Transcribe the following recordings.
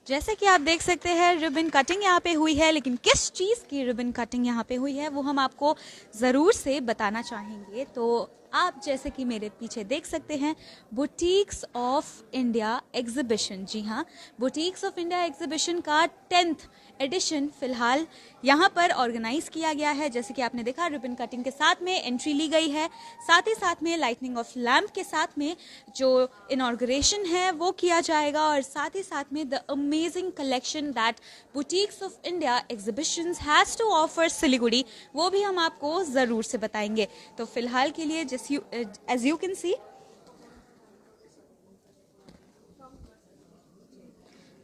जैसे कि आप देख सकते हैं रिबन कटिंग यहाँ पे हुई है, लेकिन किस चीज़ की रिबन कटिंग यहाँ पे हुई है वो हम आपको ज़रूर से बताना चाहेंगे। तो आप जैसे कि मेरे पीछे देख सकते हैं बुटीक्स ऑफ इंडिया एग्जीबिशन। जी हाँ, बुटीक्स ऑफ इंडिया एग्जीबिशन का 10th एडिशन फिलहाल यहाँ पर ऑर्गेनाइज किया गया है। जैसे कि आपने देखा रिबन कटिंग के साथ में एंट्री ली गई है, साथ ही साथ में लाइटनिंग ऑफ लैम्प के साथ में जो इनॉर्गेशन है वो किया जाएगा, और साथ ही साथ में the amazing collection that boutiques of India exhibitions has to offer Siliguri, वो भी हम आपको ज़रूर से बताएंगे। तो फिलहाल के लिए as you can see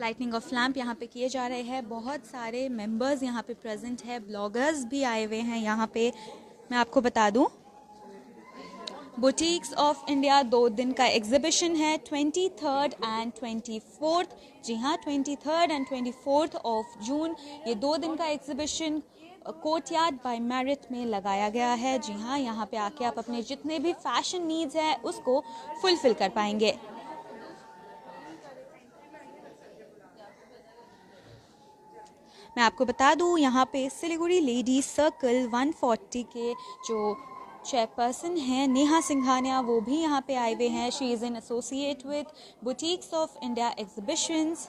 lightning of lamp यहाँ पे किए जा रहे हैं। बहुत सारे मेंबर्स यहाँ पे प्रेजेंट है, ब्लॉगर्स भी आए हुए हैं यहाँ पे। मैं आपको बता दूं बुटीक्स ऑफ इंडिया 2 दिन का एग्जीबिशन है, 23rd एंड 24th। जी हाँ, 23rd and 24th of June ये 2 दिन का एग्जीबिशन कोर्टयार्ड बाय मैरिट में लगाया गया है। जी हाँ, यहाँ पे आके आप अपने जितने भी फैशन नीड्स हैं उसको फुलफिल कर पाएंगे। मैं आपको बता दूं यहाँ पे सिलीगुड़ी लेडीज सर्कल 140 के जो चेयरपर्सन हैं नेहा सिंघानिया, वो भी यहाँ पे आए हुए हैं। She is in associate with boutiques of India exhibitions.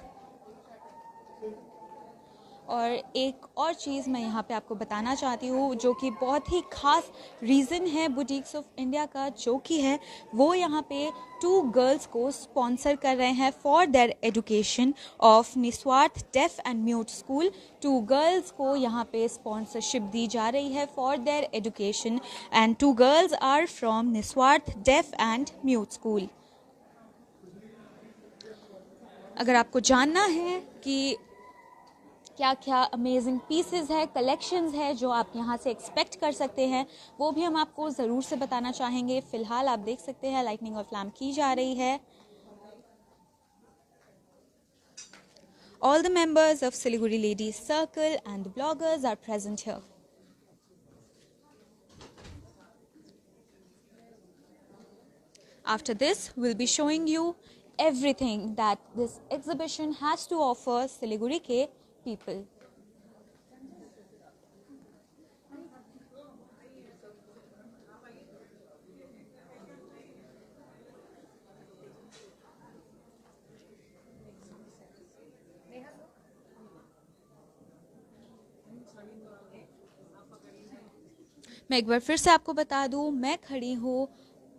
और एक और चीज़ मैं यहाँ पे आपको बताना चाहती हूँ जो कि बहुत ही खास रीज़न है बुटीक्स ऑफ इंडिया का, जो कि है वो यहाँ पे 2 गर्ल्स को स्पॉन्सर कर रहे हैं for their education of Niswarth deaf and mute school. 2 girls को यहाँ पे स्पॉन्सरशिप दी जा रही है for their education, and 2 girls are from Niswarth deaf and mute school. अगर आपको जानना है कि क्या क्या अमेजिंग पीसेस है, कलेक्शंस है जो आप यहाँ से एक्सपेक्ट कर सकते हैं, वो भी हम आपको ज़रूर से बताना चाहेंगे। फिलहाल आप देख सकते हैं लाइटनिंग ऑफ लैम्प की जा रही है। All the members of Siliguri Ladies Circle and the bloggers are present here. After this, we'll be showing you everything that this exhibition has to offer Siliguri ke people. मैं एक बार फिर से आपको बता दूं, मैं खड़ी हूँ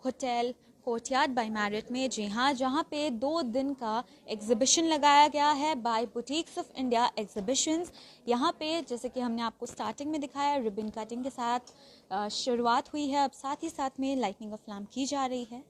होटल कोर्टयार्ड बाय मैरिट में। जी हाँ, जहाँ पे 2 दिन का एग्जीबिशन लगाया गया है by boutiques of India exhibitions. यहाँ पे जैसे कि हमने आपको स्टार्टिंग में दिखाया रिबन कटिंग के साथ शुरुआत हुई है, अब साथ ही साथ में लाइटनिंग ऑफ लैम्प की जा रही है।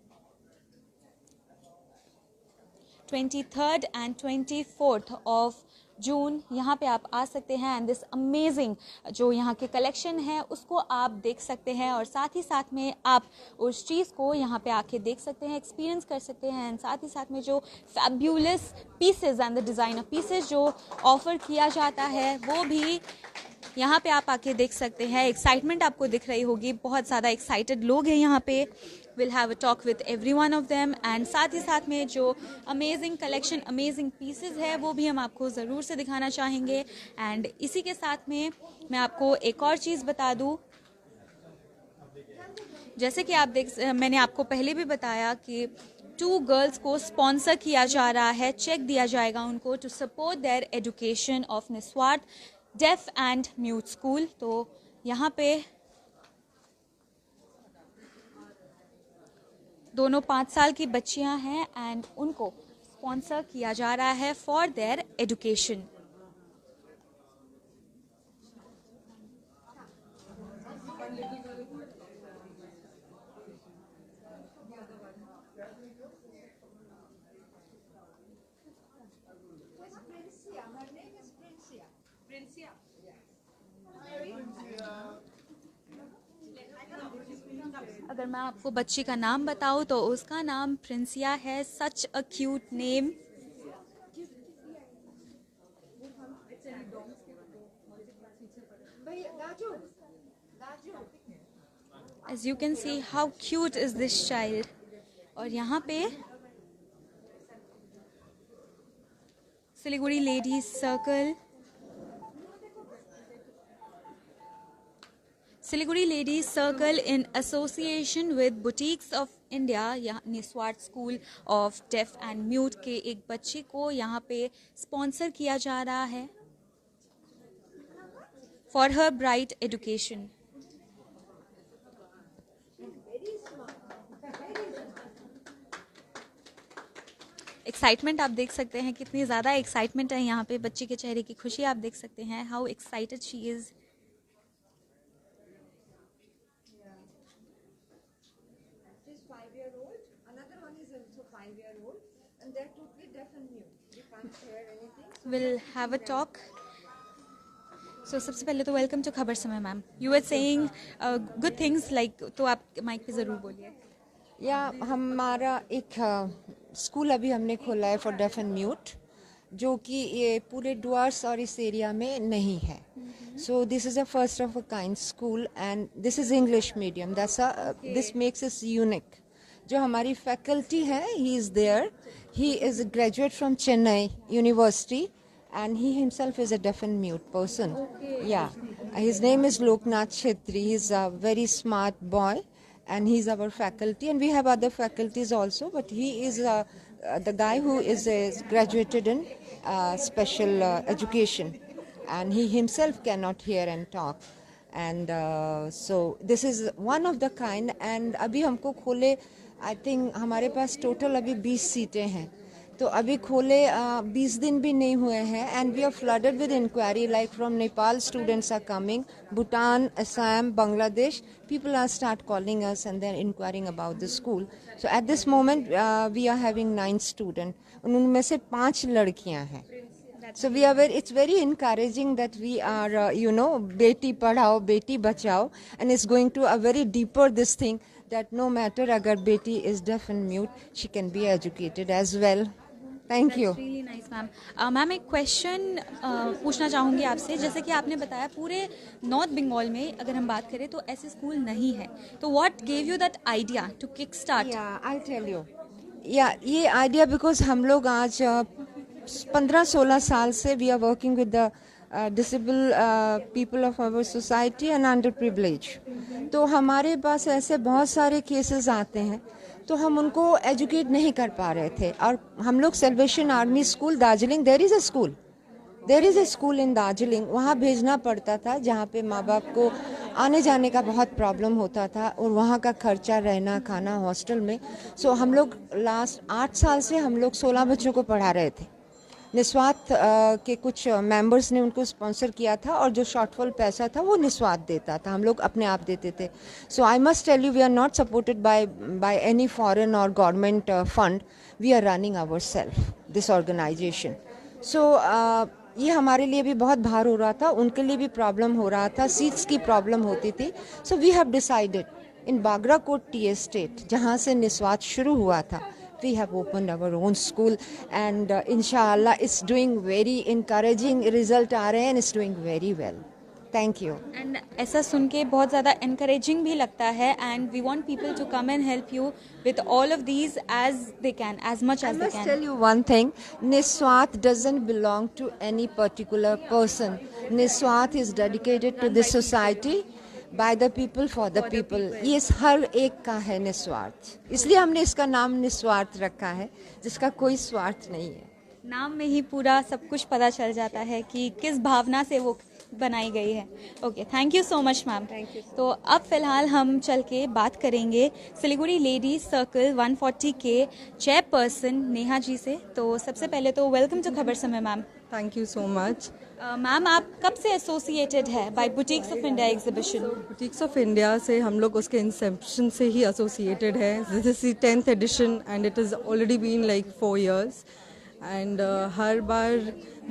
23rd and 24th of June यहाँ पे आप आ सकते हैं, एंड दिस अमेजिंग जो यहाँ के कलेक्शन है उसको आप देख सकते हैं, और साथ ही साथ में आप उस चीज़ को यहाँ पे आके देख सकते हैं, एक्सपीरियंस कर सकते हैं। एंड साथ ही साथ में जो fabulous pieces and the designer pieces जो ऑफर किया जाता है वो भी यहाँ पे आप आके देख सकते हैं। एक्साइटमेंट आपको दिख रही होगी, बहुत ज़्यादा एक्साइटेड लोग हैं यहाँ पे। Will have a talk with every one of them, and साथ ही साथ में जो अमेजिंग कलेक्शन, अमेजिंग पीसेस है वो भी हम आपको ज़रूर से दिखाना चाहेंगे। एंड इसी के साथ में मैं आपको एक और चीज़ बता दूँ, जैसे कि आप मैंने आपको पहले भी बताया कि 2 गर्ल्स को स्पॉन्सर किया जा रहा है, चेक दिया जाएगा उनको to support their education of Niswarth deaf and mute school. तो यहाँ पे दोनों 5 साल की बच्चियां हैं एंड उनको स्पॉन्सर किया जा रहा है फॉर देयर एजुकेशन। अगर मैं आपको बच्ची का नाम बताऊं तो उसका नाम प्रिंसिया है। Such a cute name. As you can see how cute is this child। और यहाँ पे Siliguri Ladies Circle. Siliguri Ladies Circle in association with Boutiques of India, यहाँ निस्वार्थ school of def and mute के एक बच्चे को यहाँ पे स्पॉन्सर किया जा रहा है for her bright education. Excitement आप देख सकते हैं, कितनी ज़्यादा एक्साइटमेंट है यहाँ पे. बच्चे के चेहरे की खुशी आप देख सकते हैं, how excited she is. She's 5-year-old. Another one is also 5-year-old, and they're totally deaf and mute. They can't hear anything. We'll have a talk. So सबसे पहले तो welcome to Khabar Samay ma'am. You are saying good things like, तो आप mic पे ज़रूर बोलिए. या हमारा एक स्कूल अभी हमने खोला है फॉर डेफ एंड म्यूट, जो कि ये पूरे डुआर्स और इस एरिया में नहीं है. So this is a first of a kind school and this is English medium. This makes us unique. जो हमारी फैकल्टी है, he is there. He is graduate from Chennai university and he himself is a deaf and mute person. Okay. Yeah, his name is Loknath Chetri. He's a very smart boy and he's our faculty, and we have other faculties also, but he is the guy who is graduated in special education, and he himself cannot hear and talk, and so this is one of the kind. And अभी हमको खोले, I think हमारे पास total अभी 20 सीटें हैं. तो अभी खोले 20 दिन भी नहीं हुए हैं, and we are flooded with inquiry like from Nepal students are coming, Bhutan, Assam, Bangladesh. people are start calling us and they're inquiring about the school. So at this moment we are having 9 students. उनमें से 5 लड़कियां हैं. So we are it's very encouraging that we are Beti Padhao Beti Bachao, and it's going to a very deeper this thing that no matter अगर बेटी is deaf and mute, she can be educated as well. Thank you. That's really nice, ma'am. Ma'am एक question पूछना चाहूँगी आपसे. जैसे कि आपने बताया पूरे नॉर्थ बंगाल में अगर हम बात करें तो ऐसे स्कूल नहीं है, तो what gave you that idea to kick start? I'll tell you. ये आइडिया बिकॉज हम लोग आज 15-16 साल से we are working with the disable people of our society and under privilege. तो हमारे पास ऐसे बहुत सारे केसेस आते हैं, तो हम उनको एजुकेट नहीं कर पा रहे थे. और हम लोग salvation army school Darjeeling, there is a school in Darjeeling, वहाँ भेजना पड़ता था, जहाँ पे माँ बाप को आने जाने का बहुत प्रॉब्लम होता था, और वहाँ का खर्चा, रहना खाना हॉस्टल में. सो हम लोग लास्ट 8 साल से हम लोग 16 बच्चों को पढ़ा रहे थे. निस्वार्थ के कुछ मेंबर्स ने उनको स्पॉन्सर किया था, और जो शॉर्टफॉल पैसा था वो निस्वार्थ देता था, हम लोग अपने आप देते थे. So I must tell you, we are not supported by any foreign और government fund. We are running our self this organisation. So ये हमारे लिए भी बहुत भार हो रहा था, उनके लिए भी प्रॉब्लम हो रहा था, सीट्स की प्रॉब्लम होती थी. So we have decided in Bagrakote tea estate, जहाँ से निस्वार्थ शुरू हुआ था, we have opened our own school, and inshallah it's doing very encouraging. result आ रहे हैं and it's doing very well. Thank you. And ऐसा सुन के बहुत ज़्यादा encouraging भी लगता है, and we want people to come and help you with all of these as they can, as much as they I can. must tell you one thing, Niswath doesn't belong to any particular person. Niswath is dedicated to this society, by the people, for the people. ये हर एक का है निस्वार्थ, इसलिए हमने इसका नाम निस्वार्थ रखा है, जिसका कोई स्वार्थ नहीं है. नाम में ही पूरा सब कुछ पता चल जाता है कि किस भावना से वो बनाई गई है. Okay, thank you so much ma'am. तो अब फिलहाल हम चल के बात करेंगे सिलीगुड़ी लेडीज सर्कल 140 के चेयरपर्सन नेहा जी से. तो सबसे पहले तो welcome to Khabar Samay ma'am. Thank you so much. Ma'am आप कब से एसोसिएटेड है by boutiques of India exhibition? Boutiques of India से हम लोग उसके इंसेप्शन से ही एसोसिएटेड है. This is the 10th edition and it is already been like 4 years. And हर बार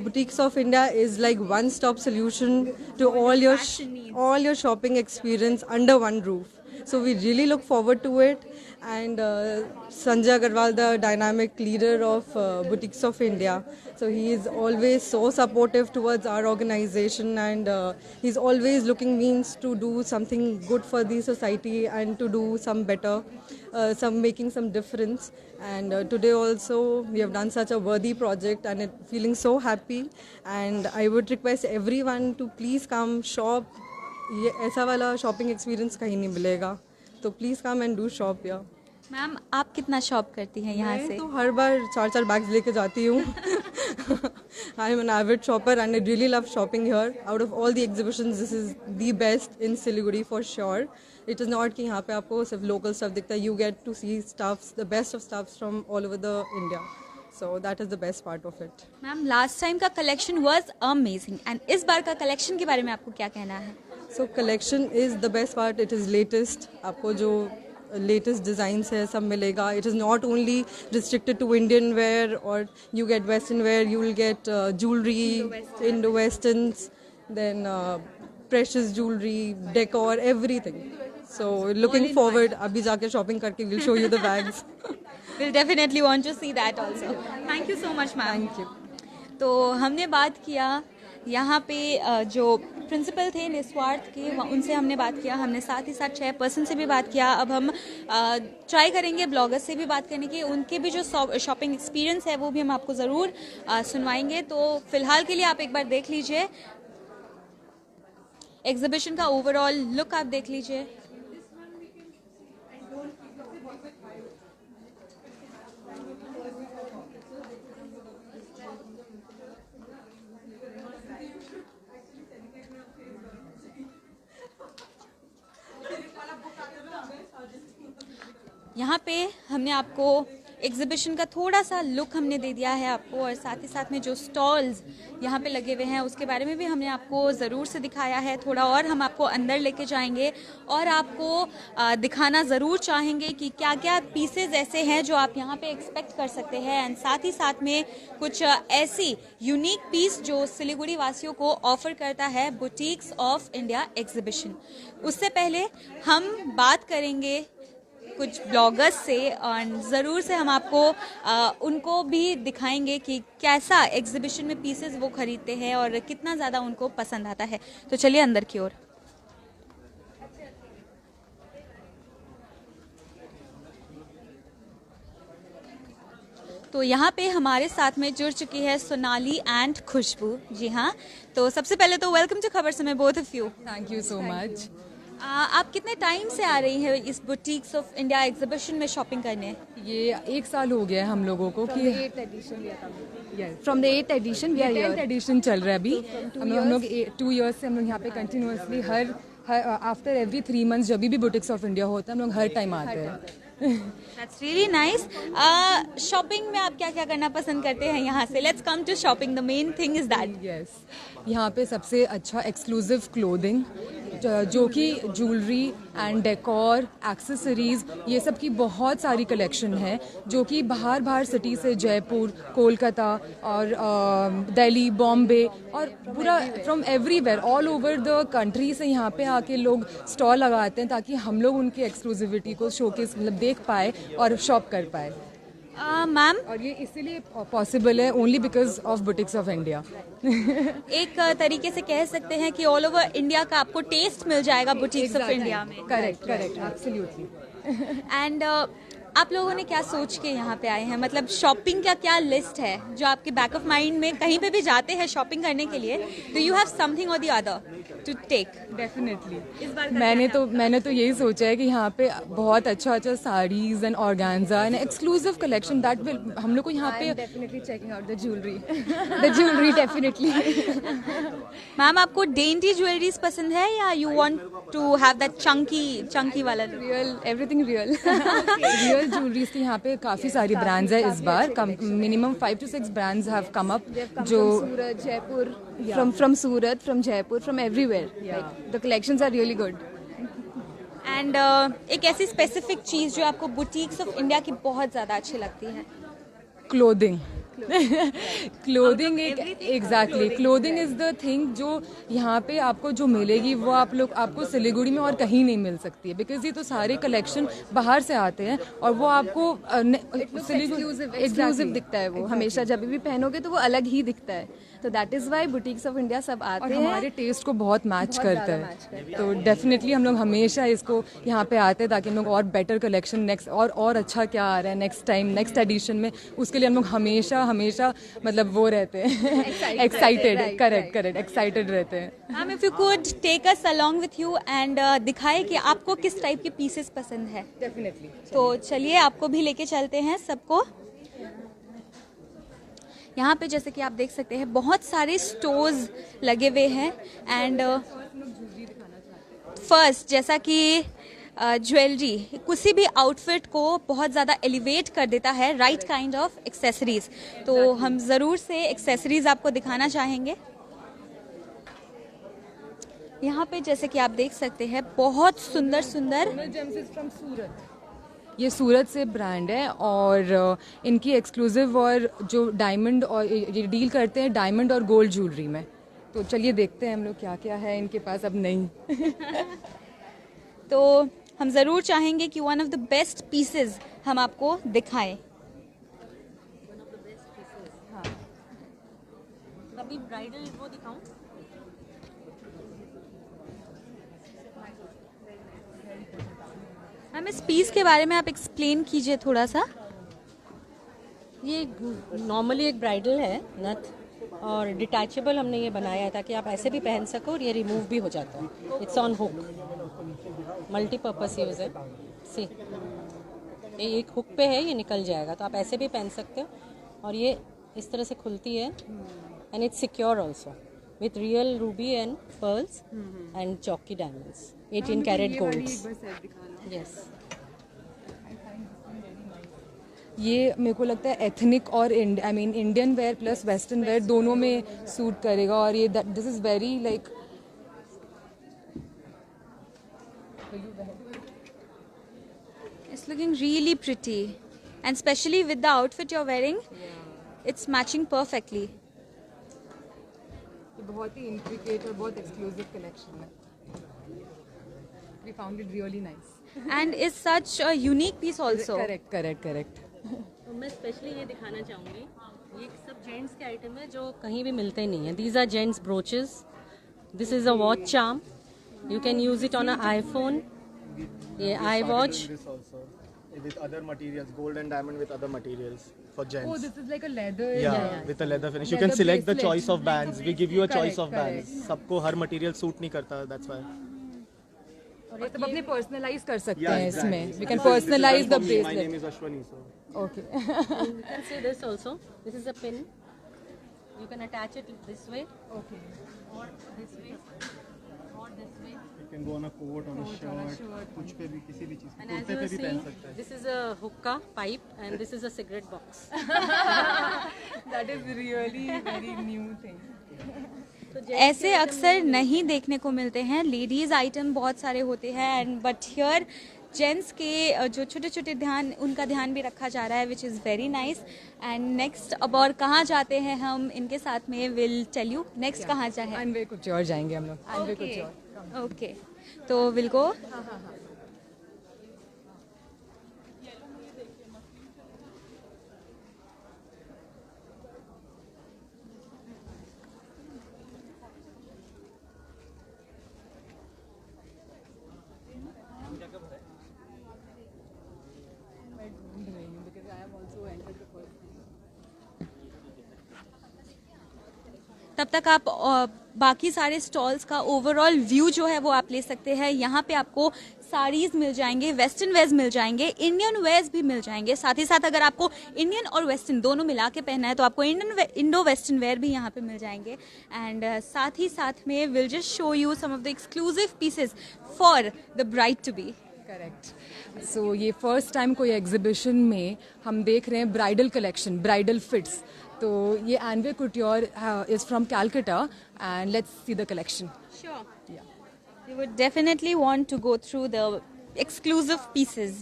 boutiques of India is like one stop solution to all your shopping experience under one roof. So we really look forward to it. And Sanjay Agarwal, the dynamic leader of Boutiques of India, so he is always so supportive towards our organization, and he's always looking means to do something good for the society and to do some better, some making some difference. And today also we have done such a worthy project, and it feeling so happy. And I would request everyone to please come shop. ये ऐसा वाला shopping experience कहीं नहीं मिलेगा, तो please come and do shop या। Ma'am आप कितना शॉप करती हैं यहाँ से? मैं तो हर बार 4-4 बैग्स लेके जाती हूँ। I am an avid shopper and I really love shopping here. Out of all the exhibitions this is the best in Siliguri for sure. It is not कि यहाँ पे आपको सिर्फ लोकल स्टफ दिखता है, you get to see stuffs, the best of stuffs from all over the India, so that is the best part of it. Ma'am last time का collection was amazing, and इस बार का collection के बारे में आपको क्या कहना है? So collection is the best part, it is latest. आपको जो लेटेस्ट डिज़ाइंस है सब मिलेगा। It is not only restricted to Indian wear और you get western wear, you will get jewellery, Indo westerns, then precious jewellery, decor, everything. So looking forward, अभी जाके shopping करके will show you the bags. We'll definitely want to see that also. Thank you so much, ma'am. Thank you. तो हमने बात किया यहाँ पे जो प्रिंसिपल थे निस्वार्थ के, उनसे हमने बात किया। हमने साथ ही साथ चेयरपर्सन से भी बात किया। अब हम ट्राई करेंगे ब्लॉगर्स से भी बात करने की, उनके भी जो शॉपिंग एक्सपीरियंस है वो भी हम आपको ज़रूर सुनवाएंगे। तो फिलहाल के लिए आप एक बार देख लीजिए एग्जीबिशन का ओवरऑल लुक, आप देख लीजिए। यहाँ पे हमने आपको एग्जीबिशन का थोड़ा सा लुक हमने दे दिया है आपको, और साथ ही साथ में जो स्टॉल्स यहाँ पे लगे हुए हैं उसके बारे में भी हमने आपको ज़रूर से दिखाया है। थोड़ा और हम आपको अंदर लेके जाएंगे और आपको दिखाना ज़रूर चाहेंगे कि क्या क्या पीसेज ऐसे हैं जो आप यहाँ पे एक्सपेक्ट कर सकते हैं, एंड साथ ही साथ में कुछ ऐसी यूनिक पीस जो सिलीगुड़ी वासियों को ऑफर करता है बुटीक्स ऑफ इंडिया एग्जीबिशन। उससे पहले हम बात करेंगे कुछ ब्लॉगर्स से, और ज़रूर से हम आपको उनको भी दिखाएंगे कि कैसा एग्जीबिशन में पीसेस वो खरीदते हैं और कितना ज़्यादा उनको पसंद आता है। तो चलिए अंदर की ओर। तो यहाँ पे हमारे साथ में जुड़ चुकी है सोनाली एंड खुशबू। जी हाँ, तो सबसे पहले तो वेलकम टू खबर समय both of you. Thank you so much. आप कितने टाइम से आ रही हैं इस बुटीक्स ऑफ इंडिया एग्जीबिशन में शॉपिंग करने? ये 1 साल हो गया है हम लोगों को कि from the 8th edition we are 10th edition चल रहा है अभी। हम लोग 2 इयर्स से हम लोग यहाँ पे continuously her after every 3 months जब भी बुटीक्स ऑफ इंडिया होता है हम लोग हर टाइम आते हैं। That's really nice. शॉपिंग में आप क्या क्या करना पसंद करते हैं यहाँ से? Let's come to shopping. The main thing is that. Yes, यहाँ पे सबसे अच्छा एक्सक्लूसिव क्लोथिंग जो कि ज्वेलरी एंड डेकोर, एक्सेसरीज, ये सब की बहुत सारी कलेक्शन है जो कि बाहर सिटी से जयपुर, कोलकाता और दिल्ली, बॉम्बे और पूरा from everywhere all over the country से यहाँ पे आके लोग स्टॉल लगाते हैं ताकि हम लोग उनकी एक्सक्लूसिविटी को शोकेस मतलब देख पाए और शॉप कर पाए। मैम, और ये इसीलिए पॉसिबल है only because of boutiques of India. एक तरीके से कह सकते हैं कि ऑल ओवर इंडिया का आपको टेस्ट मिल जाएगा बुटीक्स ऑफ इंडिया में। Correct, absolutely. एंड आप लोगों ने क्या सोच के यहाँ पे आए हैं? मतलब शॉपिंग का क्या लिस्ट है जो आपके बैक ऑफ माइंड में, कहीं पे भी जाते हैं शॉपिंग करने के लिए, do you have something or the other to take? Definitely. इस बार मैंने तो यही सोचा है कि यहाँ पे बहुत अच्छा saris and organza and exclusive collection that will हम लोग को यहाँ पे definitely checking out the jewellery definitely. Ma'am, आपको डेंटी ज्वेलरीज पसंद है या you want to have that chunky वाला? Real, everything real. Real jewelleries की यहाँ पे काफी सारी ब्रांड्स है इस बार। Minimum 5 to 6 brands have come up जो Surat, Jaipur, from Surat, from Jaipur, from everywhere. Like the collections are really good. And एक ऐसी स्पेसिफिक चीज जो आपको बुटीक्स ऑफ इंडिया की बहुत ज्यादा अच्छी लगती है? क्लोथिंग, क्लोथिंग एक exactly clothing is the thing जो यहाँ पे आपको जो मिलेगी वो आपको सिलीगुड़ी में और कहीं नहीं मिल सकती है, बिकॉज ये तो सारे कलेक्शन बाहर से आते हैं और वो आपको एक्सक्लूसिव दिखता है वो हमेशा, जब भी पहनोगे तो वो अलग ही दिखता है, तो that is why boutiques of India सब और आते हैं। हमारे टेस्ट को बहुत मैच करता है, तो डेफिनेटली हम लोग हमेशा इसको यहाँ पे आते हैं ताकि हम लोग और बेटर कलेक्शन नेक्स्ट और अच्छा क्या आ रहा है नेक्स्ट टाइम नेक्स्ट एडिशन में, उसके लिए हम लोग हमेशा हमेशा मतलब वो रहते हैं एक्साइटेड, करेक्ट एक्साइटेड रहते हैं। Ma'am if you could take us along with you and दिखाए कि आपको किस टाइप के पीसेस पसंद है। डेफिनेटली तो चलिए आपको भी लेके चलते हैं सबको। यहाँ पे जैसे कि आप देख सकते हैं बहुत सारे स्टोर्स लगे हुए हैं एंड फर्स्ट जैसा कि ज्वेलरी किसी भी आउटफिट को बहुत ज़्यादा एलिवेट कर देता है, राइट काइंड ऑफ एक्सेसरीज, तो हम ज़रूर से एक्सेसरीज आपको दिखाना चाहेंगे। यहाँ पे जैसे कि आप देख सकते हैं बहुत सुंदर सुंदर ये सूरत से ब्रांड है और इनकी एक्सक्लूसिव और जो डायमंड और ये डील करते हैं डायमंड और गोल्ड ज्वेलरी में, तो चलिए देखते हैं हम लोग क्या क्या है इनके पास अब नहीं। तो हम ज़रूर चाहेंगे कि one of the best pieces हम आपको दिखाएं। अभी ब्राइडल वो दिखाऊं? मैम इस पीस के बारे में आप एक्सप्लेन कीजिए थोड़ा सा। ये नॉर्मली एक ब्राइडल है नथ, और डिटैचेबल हमने ये बनाया है ताकि आप ऐसे भी पहन सको और ये रिमूव भी हो जाता है। It's on hook, multipurpose use है। सी ये एक हुक पे है, ये निकल जाएगा तो आप ऐसे भी पहन सकते हो, और ये इस तरह से खुलती है and it's secure also with real Ruby and pearls and चौकी डायमंड्स 18 कैरेट गोल्ड। यस, ये मेरे को लगता है एथनिक और Indian wear plus western wear दोनों में सूट करेगा, और ये this is very like It's looking really pretty and especially with the outfit you're wearing, it's matching perfectly. बहुत ही इंट्रिकेट और बहुत एक्सक्लूसिव कलेक्शन है। We found it really nice. And is such a unique piece also. Correct. तो मैं specially ये दिखाना चाहूँगी, ये सब जेंट्स के आइटम है जो कहीं भी मिलते ही नहीं है। These are gents brooches, this is a watch charm, you can use it on a iPhone, ये iWatch. With other materials, gold and diamond with other materials for gents. Oh, this is like a leather. Yeah, with a leather finish. You Leather can select the bracelet. choice of bands. We give you a choice of Correct. bands. सबको हर material suit नहीं करता, that's why. और सब अपने personalise कर सकते Yeah, हैं exactly. इसमें। We can This is personalize the done for me. My bracelet. name is Ashwani, so. Okay. You can see this also. This is a pin. You can attach it this way. Okay. Or this way. Or this way. You can go on a coat, on a shirt, कुछ पे भी, किसी भी चीज़ पे, And as कुर्ते you पे are भी पहन seeing, सकता है. this is a hookah pipe and this is a cigarette box. That is really very new thing. ऐसे अक्सर नहीं देखने को मिलते हैं। लेडीज आइटम बहुत सारे होते हैं एंड बट हियर जेंट्स के जो छोटे छोटे उनका ध्यान भी रखा जा रहा है, विच is very nice. And next अब और कहाँ जाते हैं हम इनके साथ में, विल टेल यू नेक्स्ट कहाँ जाए। अनवे कुछ और जाएंगे हम लोग। अनवे कुछ और। ओके, तो विल गो। तब तक आप बाकी सारे स्टॉल्स का ओवरऑल व्यू जो है वो आप ले सकते हैं। यहाँ पे आपको साड़ीज मिल जाएंगे, वेस्टर्न वेयर्स मिल जाएंगे, इंडियन वेयर्स भी मिल जाएंगे। साथ ही साथ अगर आपको इंडियन और वेस्टर्न दोनों मिला के पहना है तो आपको इंडो वेस्टर्न वेयर भी यहाँ पे मिल जाएंगे। एंड साथ ही साथ में will just show you some of the exclusive pieces for the bride to be. Correct. So ये फर्स्ट टाइम कोई एग्जीबिशन में हम देख रहे हैं ब्राइडल कलेक्शन, ब्राइडल फिट्स। तो ये anyway couture is from Calcutta and let's see the collection. Sure. You would definitely want to go through the exclusive pieces.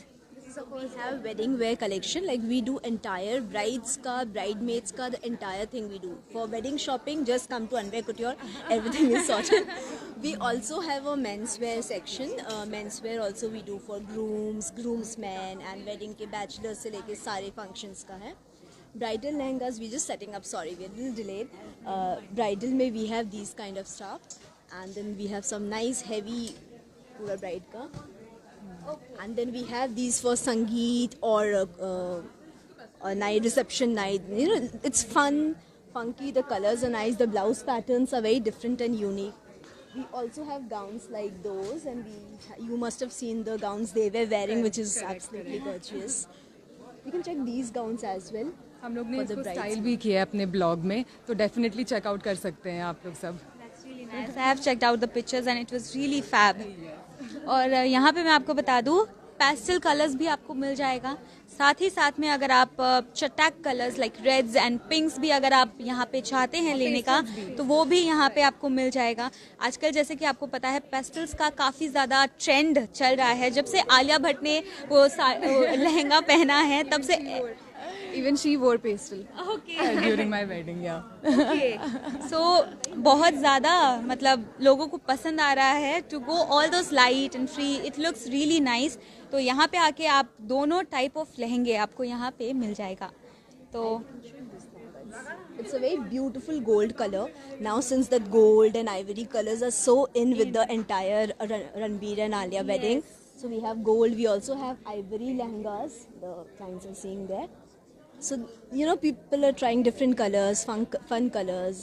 So we have wedding wear collection. Like we do entire brides ka, bridesmaids ka, the entire thing we do. For wedding shopping, just come to Anvay Couture. Everything is sorted. We also have a menswear section. Menswear also we do for grooms, groomsmen, and wedding ke bachelors se leke sare functions ka hai. Bridal lehengas we just setting up. Sorry, we're a little delayed. Bridal mein we have these kind of stuff, and then we have some nice heavy pura bride ka. And then we have these for Sangeet or a night reception night. You know, it's fun, funky. The colors are nice. The blouse patterns are very different and unique. We also have gowns like those, and you must have seen the gowns they were wearing, which is absolutely gorgeous. You can check these gowns as well. हम लोग ने for the इसको brides. Style भी किया है अपने blog में, तो डेफिनेटली चेकआउट कर सकते हैं आप लोग सब. That's really nice. I have checked out the pictures and it was really fab. और यहाँ पे मैं आपको बता दूँ पेस्टल कलर्स भी आपको मिल जाएगा. साथ ही साथ में अगर आप चटैक colours like reds and pinks भी अगर आप यहाँ पे चाहते हैं लेने का तो वो भी यहाँ पे आपको मिल जाएगा. आजकल जैसे कि आपको पता है पेस्टल्स का काफ़ी ज़्यादा ट्रेंड चल रहा है. जब से आलिया भट्ट ने वो लहंगा पहना है तब से. Even she wore pastel. Okay during my wedding या. सो बहुत ज़्यादा मतलब लोगों को पसंद आ रहा है to go all those light and free. It looks really nice. तो यहाँ पे आके आप दोनों टाइप ऑफ लहंगे आपको यहाँ पे मिल जाएगा. तो It's a very beautiful gold color. Now since that gold and ivory colors are so in with the entire Ranbir and Alia wedding. So we have gold. We also have ivory lehengas. The clients are seeing there. So, you know, people are trying different colors, fun colors,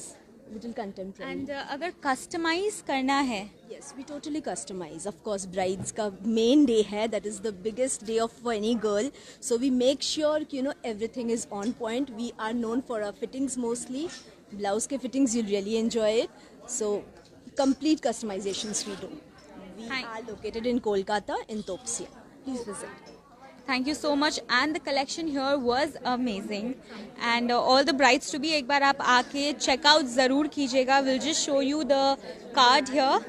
little contemporary. And अगर customise करना है Yes, we totally customize. Of course, brides ka main day hai, that is the biggest day of for any girl. So we make sure you know everything is on point. We are known for our fittings mostly. Blouse ke fittings you'll really enjoy it. So complete customizations we do. We are located in Kolkata in Topsia. Please visit. Thank you so much and the collection here was amazing and all the brides to be एक बार आप आके check out ज़रूर कीजिएगा. Will just show you the card here.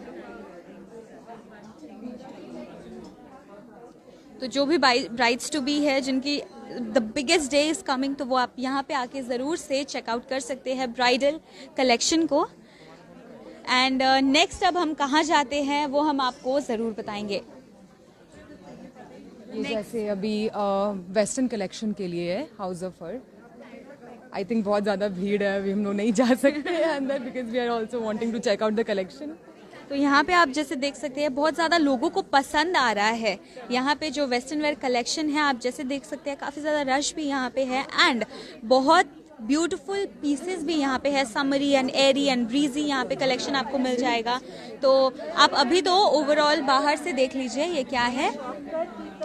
तो जो भी brides to be है जिनकी the biggest day is coming तो वो आप यहाँ पे आके ज़रूर से चेकआउट कर सकते हैं ब्राइडल कलेक्शन को. एंड नेक्स्ट अब हम कहाँ जाते हैं वो हम आपको ज़रूर बताएंगे. ये जैसे अभी वेस्टर्न कलेक्शन के लिए है house of fur. I think बहुत ज़्यादा भीड़ है, अभी हम लोग नहीं जा सकते हैं अंदर because we are also wanting to check out the collection. तो यहाँ पे आप जैसे देख सकते हैं बहुत ज़्यादा लोगों को पसंद आ रहा है. यहाँ पे जो वेस्टर्न वेयर कलेक्शन है आप जैसे देख सकते हैं काफ़ी ज़्यादा रश भी यहाँ पे है एंड बहुत ब्यूटीफुल पीसेस भी यहाँ पे है. Summery and airy and breezy यहाँ पे कलेक्शन आपको मिल जाएगा. तो आप अभी तो ओवरऑल बाहर से देख लीजिए ये क्या है.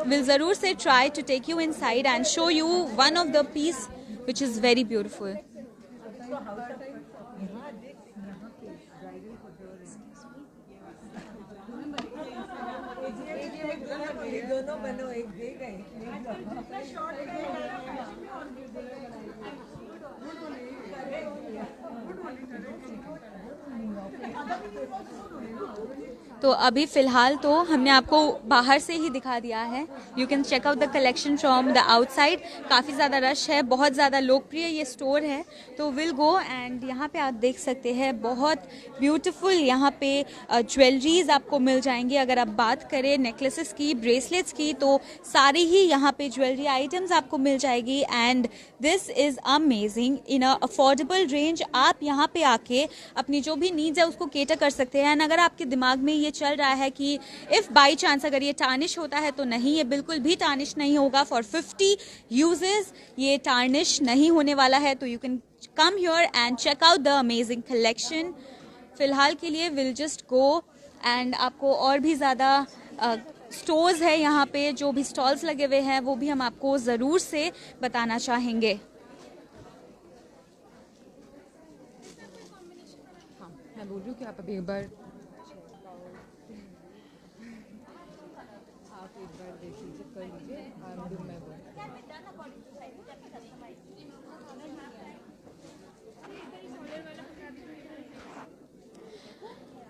विल ज़रूर से try to take you inside and show you one of the piece which is very beautiful. तो अभी फिलहाल तो हमने आपको बाहर से ही दिखा दिया है. You can check out the collection from the outside. काफ़ी ज़्यादा रश है, बहुत ज़्यादा लोकप्रिय ये स्टोर है. तो विल गो एंड यहाँ पे आप देख सकते हैं बहुत ब्यूटीफुल यहाँ पे ज्वेलरीज आपको मिल जाएंगी. अगर आप बात करें नेकलेसेस की, ब्रेसलेट्स की तो सारी ही यहाँ पे ज्वेलरी आइटम्स आपको मिल जाएगी. And this is amazing in a affordable range. आप यहाँ पे आके अपनी जो भी नीड्स है उसको केटर कर सकते हैं. एंड अगर आपके दिमाग में ये चल रहा है कि इफ़ बाई चांस अगर ये टार्निश होता है तो नहीं, ये बिल्कुल भी टार्निश नहीं होगा. फॉर 50 यूजेस ये टार्निश नहीं होने वाला है. तो you can come here and check out the amazing collection. फिलहाल के लिए विल जस्ट गो एंड आपको और भी ज़्यादा स्टोर्स है यहाँ पे, जो भी स्टॉल्स लगे हुए हैं वो भी हम आपको ज़रूर से बताना चाहेंगे. हाँ, मैं बोल रही हूँ कि आप अभी एक बार देख लीजिए, कर लीजिए. मैं बोल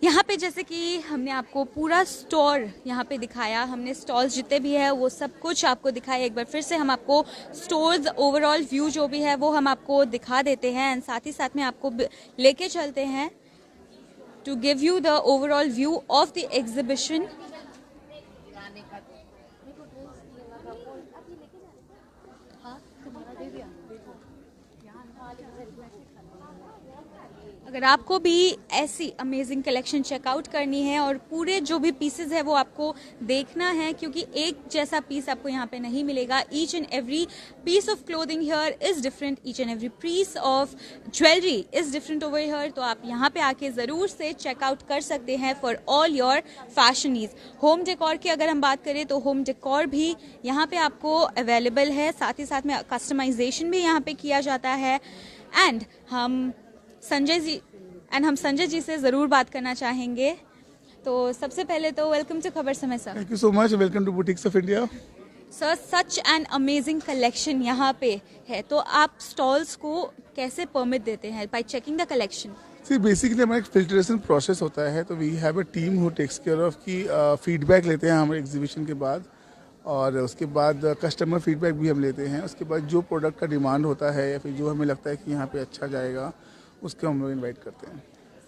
यहाँ पे जैसे कि हमने आपको पूरा स्टोर यहाँ पे दिखाया, हमने स्टॉल्स जितने भी है वो सब कुछ आपको दिखाया। एक बार फिर से हम आपको स्टोर्स ओवरऑल व्यू जो भी है वो हम आपको दिखा देते हैं एंड साथ ही साथ में आपको लेके चलते हैं to give you the overall view of the exhibition. अगर आपको भी ऐसी अमेजिंग कलेक्शन चेकआउट करनी है और पूरे जो भी पीसेज है वो आपको देखना है, क्योंकि एक जैसा पीस आपको यहाँ पे नहीं मिलेगा। Each and every piece of clothing here is different, each and every piece of jewellery is different over here. तो आप यहाँ पे आके ज़रूर से चेकआउट कर सकते हैं for all your fashion needs. Home decor की अगर हम बात करें तो होम डेकोर भी यहाँ पे आपको अवेलेबल है, साथ ही साथ में कस्टमाइजेशन भी यहाँ पे किया जाता है। एंड हम संजय जी से ज़रूर बात करना चाहेंगे। तो सबसे पहले तो welcome to Khabar Samay sir. Thank you so much, welcome to boutiques of India. Sir, such an amazing collection यहाँ पे है, तो आप स्टॉल्स को कैसे परमिट देते हैं? By checking the collection. See basically हमारा एक फिल्ट्रेशन प्रोसेस होता है, तो we have a team who takes care of की फीडबैक लेते हैं हमारे एग्जीबिशन के बाद, और उसके बाद कस्टमर फीडबैक भी हम लेते हैं। उसके बाद जो प्रोडक्ट का डिमांड होता है या फिर जो हमें लगता है कि यहाँ पे अच्छा जाएगा उसको हम लोग इन्वाइट करते हैं।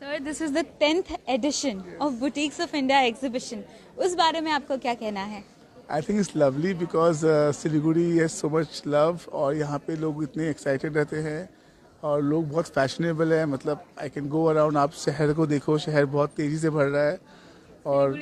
Sir, this is the 10th edition of boutiques of India exhibition, उस बारे में आपको क्या कहना है? I think it's lovely because Siliguri has so much love, और यहाँ पे लोग इतने एक्साइटेड रहते हैं और लोग बहुत फैशनेबल है। मतलब आई कैन गो अराउंड, आप शहर को देखो, शहर बहुत तेज़ी से बढ़ रहा है और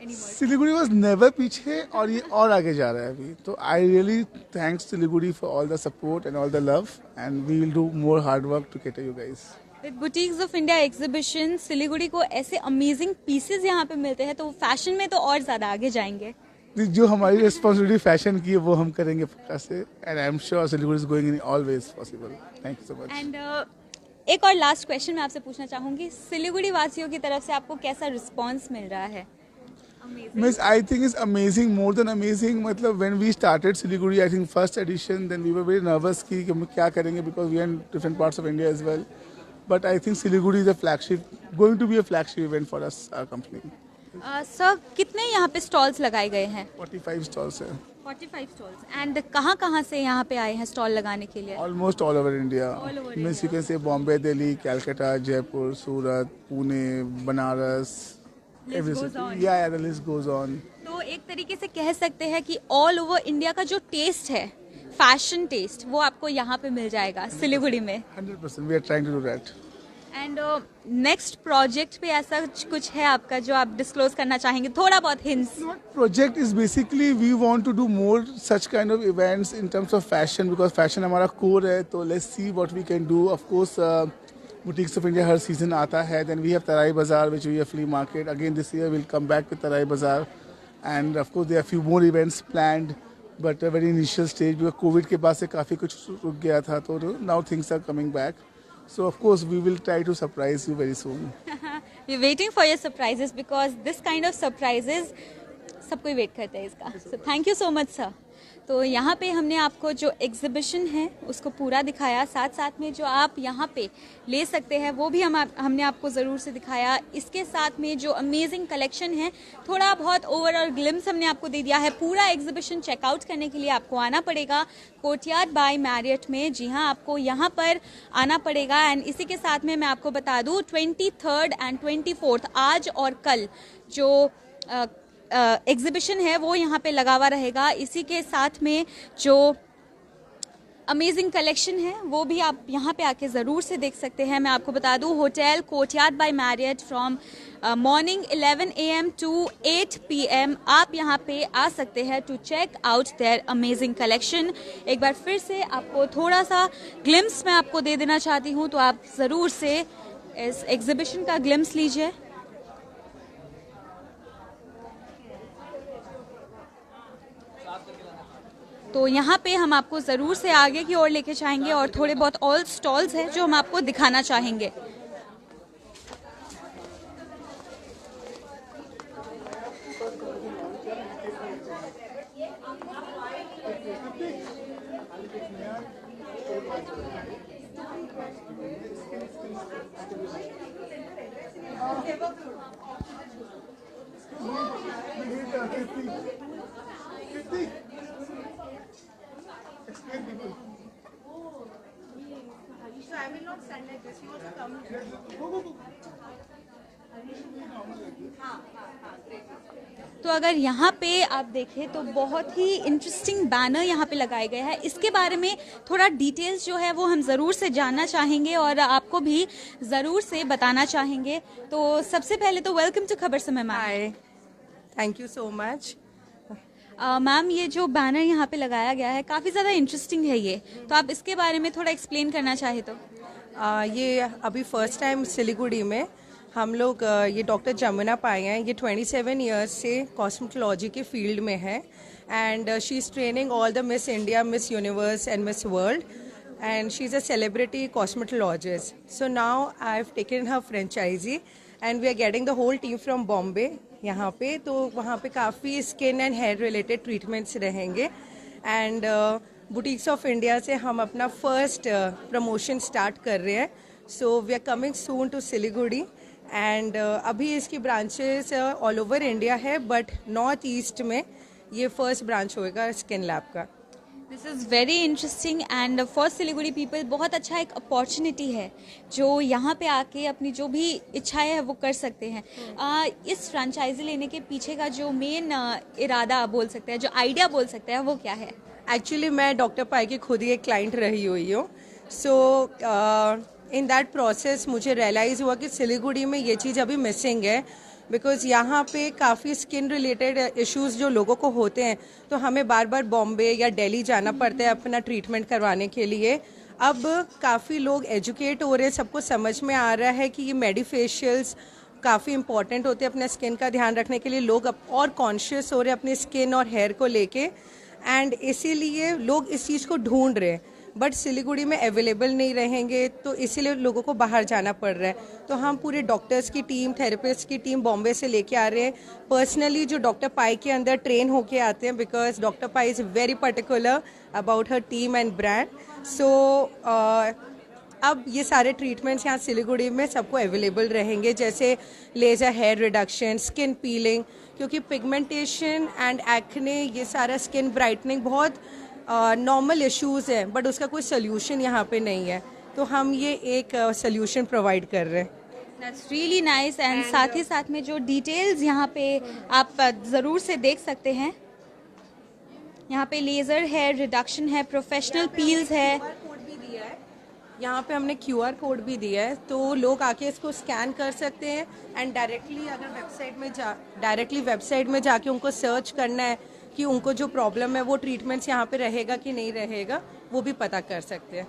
सिलीगुड़ी वॉज नेवर पीछे, और ये और आगे जा रहा है अभी। तो I really thanks Siliguri for all the support and all the love, and we will do more hard work to cater you guys. With boutiques of India exhibition Siliguri को ऐसे अमेजिंग पीसेज यहाँ पे मिलते हैं, तो फैशन में तो और ज़्यादा आगे जाएंगे। जो हमारी रिस्पॉन्सिबिलिटी फैशन की है वो हम करेंगे पक्का से, and I am sure Siliguri is going in all ways possible. Thank you so much. And एक और लास्ट क्वेश्चन मैं आपसे पूछना चाहूंगी, सिलीगुड़ी वासियों की तरफ से आपको कैसा रिस्पॉन्स मिल रहा है? Miss, I think it's amazing, more than amazing. मतलब when we started Siliguri, I think first edition, then we were very nervous कि हम क्या करेंगे, because we are in different parts of India as well. But I think Siliguri is a flagship, going to be a flagship event for us, our company. Sir, कितने यहाँ पे stalls लगाए गए हैं? 45 stalls है। 45 स्टॉल्स। एंड कहाँ से यहाँ पे आए हैं स्टॉल लगाने के लिए? Almost all over India. All over Means you can say Bombay, Delhi, Calcutta, Jaipur, Surat, Pune, Banaras. List goes on. Yeah, the list goes on. तो एक तरीके से कह सकते हैं कि ऑल ओवर इंडिया का जो टेस्ट है, फैशन टेस्ट, वो आपको यहाँ पे मिल जाएगा सिलीगुड़ी में। 100%, we are trying to do that. And next project पे ऐसा कुछ है आपका जो आप डिस्क्लोज करना चाहेंगे? थोड़ा बहुत hints. Project is basically we want to do more such kind of events in terms of fashion, because fashion हमारा core है, तो let's see what we can do. Of course, Boutiques of India her season आता है, then we have Tarai Bazaar which we have flea market. Again this year we'll come back with Tarai Bazaar, and of course there are few more events planned, but a very initial stage because COVID के बाद से काफ़ी कुछ रुक गया था, तो now things are coming back. So of course we will try to surprise you very soon. We're waiting for your surprises because this kind of surprises सब कोई वेट करता है इसका। So thank you so much sir. तो यहाँ पे हमने आपको जो एग्जीबिशन है उसको पूरा दिखाया, साथ साथ में जो आप यहाँ पे ले सकते हैं वो भी हमने आपको ज़रूर से दिखाया। इसके साथ में जो अमेजिंग कलेक्शन है, थोड़ा बहुत ओवरऑल ग्लिम्स हमने आपको दे दिया है। पूरा एग्जीबिशन चेकआउट करने के लिए आपको आना पड़ेगा कोर्टयार्ड बाय मैरियट में। जी हाँ, आपको यहाँ पर आना पड़ेगा। एंड इसी के साथ में मैं आपको बता दूँ 23rd एंड 24th आज और कल जो एग्जीबिशन है वो यहाँ पे लगा हुआ रहेगा। इसी के साथ में जो अमेजिंग कलेक्शन है वो भी आप यहाँ पे आके ज़रूर से देख सकते हैं। मैं आपको बता दूँ hotel courtyard by Marriott from morning 11 AM to 8 PM आप यहाँ पे आ सकते हैं to check out their amazing collection. एक बार फिर से आपको थोड़ा सा ग्लिम्स मैं आपको दे देना चाहती हूँ, तो आप ज़रूर से इस एग्जीबिशन का ग्लिम्स लीजिए। तो यहाँ पे हम आपको ज़रूर से आगे की ओर लेके जाएंगे और थोड़े बहुत ऑल स्टॉल्स हैं जो हम आपको दिखाना चाहेंगे। तो अगर यहाँ पे आप देखें तो बहुत ही इंटरेस्टिंग बैनर यहाँ पे लगाए गए हैं। इसके बारे में थोड़ा डिटेल्स जो है वो हम ज़रूर से जानना चाहेंगे और आपको भी ज़रूर से बताना चाहेंगे। तो सबसे पहले तो welcome to Khabar Samay ma'am. Hi, thank you so much. Ma'am, ये जो बैनर यहाँ पे लगाया गया है काफ़ी ज़्यादा इंटरेस्टिंग है ये, तो आप इसके बारे में थोड़ा एक्सप्लेन करना चाहे तो। ये अभी फर्स्ट टाइम सिलीगुड़ी में हम लोग ये डॉक्टर जमुना पाए हैं। ये 27 इयर्स से कॉस्मेटोलॉजी के फील्ड में है and she is training all the miss India, miss universe and miss world and she's a celebrity cosmetologist. So now I've taken her franchisee and we are getting the whole team from Bombay यहाँ पे। तो वहाँ पे काफ़ी skin and hair related treatments रहेंगे and boutiques of India से हम अपना फर्स्ट प्रमोशन स्टार्ट कर रहे हैं। So we are coming soon to Siliguri and अभी इसकी ब्रांचेस ऑल ओवर इंडिया है, बट नॉर्थ ईस्ट में ये फर्स्ट ब्रांच होएगा स्किन लैब का। This is very interesting and for Siliguri people बहुत अच्छा एक अपॉर्चुनिटी है जो यहाँ पे आके अपनी जो भी इच्छाएं है वो कर सकते हैं। इस फ्रेंचाइजी लेने के पीछे का जो मेन इरादा बोल सकते हैं, जो आइडिया बोल सकते हैं, वो क्या है? एक्चुअली मैं डॉक्टर पाई की खुद ही एक क्लाइंट रही हुई हूँ। सो इन दैट प्रोसेस मुझे रियलाइज़ हुआ कि सिलीगुड़ी में ये चीज़ अभी मिसिंग है, बिकॉज़ यहाँ पे काफ़ी स्किन रिलेटेड इश्यूज जो लोगों को होते हैं तो हमें बार बार बॉम्बे या दिल्ली जाना पड़ता है अपना ट्रीटमेंट करवाने के लिए। अब काफ़ी लोग एजुकेट हो रहे हैं, सबको समझ में आ रहा है कि ये मेडिफेशियल्स काफ़ी इंपॉर्टेंट होते हैं अपने स्किन का ध्यान रखने के लिए। लोग अब और कॉन्शियस हो रहे हैं अपनी स्किन और हेयर को लेके एंड इसीलिए लोग इस चीज़ को ढूंढ रहे हैं, बट सिलीगुड़ी में अवेलेबल नहीं रहेंगे तो इसीलिए लोगों को बाहर जाना पड़ रहा है। तो हम पूरे डॉक्टर्स की टीम, थेरेपिस्ट की टीम बॉम्बे से लेके आ रहे हैं। पर्सनली जो डॉक्टर पाई के अंदर ट्रेन होके आते हैं, because doctor Pai is very particular about her team and brand. So अब ये सारे ट्रीटमेंट्स यहाँ सिलीगुड़ी में सबको अवेलेबल रहेंगे, जैसे laser hair reduction, skin peeling, क्योंकि पिगमेंटेशन एंड एक्ने, ये सारा स्किन ब्राइटनिंग बहुत नॉर्मल इश्यूज़ हैं, बट उसका कोई सोल्यूशन यहाँ पे नहीं है। तो हम ये एक सोल्यूशन प्रोवाइड कर रहे हैं। दैट्स रियली नाइस एंड साथ ही साथ में जो डिटेल्स यहाँ पे आप ज़रूर से देख सकते हैं, यहाँ पे लेज़र हेयर रिडक्शन है, प्रोफेशनल पील्स है, यहाँ पे हमने QR कोड भी दिया है, तो लोग आके इसको स्कैन कर सकते हैं एंड डायरेक्टली अगर वेबसाइट में जाके उनको सर्च करना है कि उनको जो प्रॉब्लम है वो ट्रीटमेंट्स यहाँ पे रहेगा कि नहीं रहेगा, वो भी पता कर सकते हैं।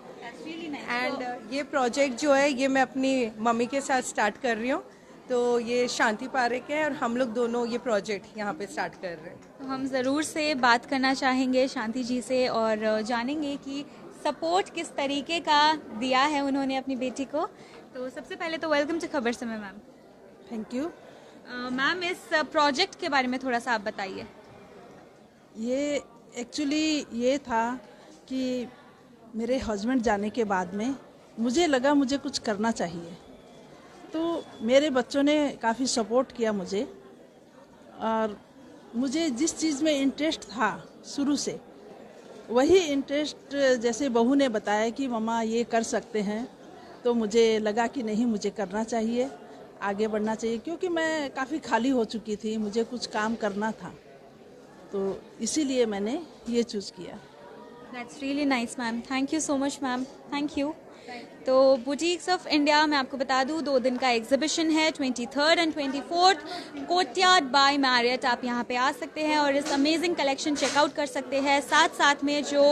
एंड ये प्रोजेक्ट जो है ये मैं अपनी मम्मी के साथ स्टार्ट कर रही हूँ, तो ये शांति पारेख है और हम लोग दोनों ये प्रोजेक्ट यहाँ पे स्टार्ट कर रहे हैं। तो हम ज़रूर से बात करना चाहेंगे शांति जी से और जानेंगे कि सपोर्ट किस तरीके का दिया है उन्होंने अपनी बेटी को। तो सबसे पहले तो welcome to Khabar Samay ma'am. Thank you ma'am, इस प्रोजेक्ट के बारे में थोड़ा सा आप बताइए। ये एक्चुअली ये था कि मेरे हस्बैंड जाने के बाद में मुझे लगा मुझे कुछ करना चाहिए, तो मेरे बच्चों ने काफ़ी सपोर्ट किया मुझे और मुझे जिस चीज़ में इंटरेस्ट था शुरू से वही इंटरेस्ट, जैसे बहू ने बताया कि मम्मा ये कर सकते हैं, तो मुझे लगा कि नहीं, मुझे करना चाहिए, आगे बढ़ना चाहिए, क्योंकि मैं काफ़ी खाली हो चुकी थी, मुझे कुछ काम करना था, तो इसीलिए मैंने ये चूज़ किया। That's really nice ma'am, thank you so much ma'am, thank you. तो बुटीक्स ऑफ इंडिया मैं आपको बता दूं 2 दिन का एग्जीबिशन है, 23 एंड 24 कोर्टयार्ड बाय मैरियट। आप यहां पे आ सकते हैं और इस अमेजिंग कलेक्शन चेकआउट कर सकते हैं। साथ साथ में जो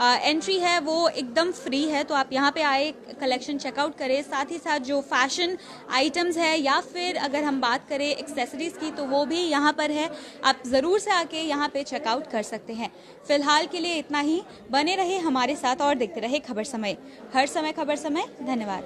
एंट्री है वो एकदम फ्री है, तो आप यहां पे आए, कलेक्शन चेकआउट करें। साथ ही साथ जो फैशन आइटम्स है या फिर अगर हम बात करें एक्सेसरीज की, तो वो भी यहाँ पर है, आप ज़रूर से आके यहाँ पे चेकआउट कर सकते हैं। फिलहाल के लिए इतना ही, बने रहे हमारे साथ और देखते रहे खबर समय, हर समय खबर समय। धन्यवाद।